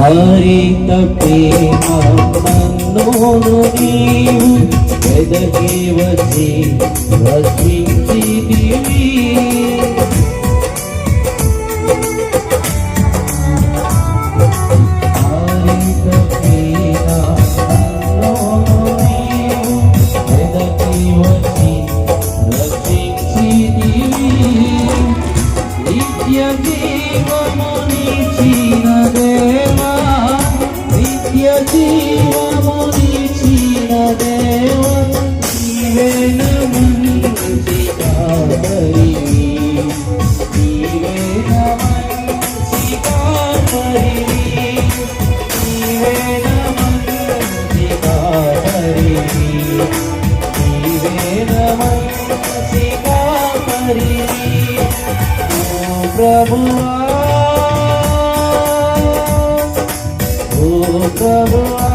హరిత ప్రేమ నన్ను నీవు వెదకి వచ్చి రక్షించితివి. జీవమునిచిన దేవ నీవేన మంచి కాపరివి, నీవేన మంచి కాపరివి, నీవేన మంచి కాపరివి, నీవేన మంచి కాపరివి. ఓ ప్రభువా, ఓ ప్రభువా,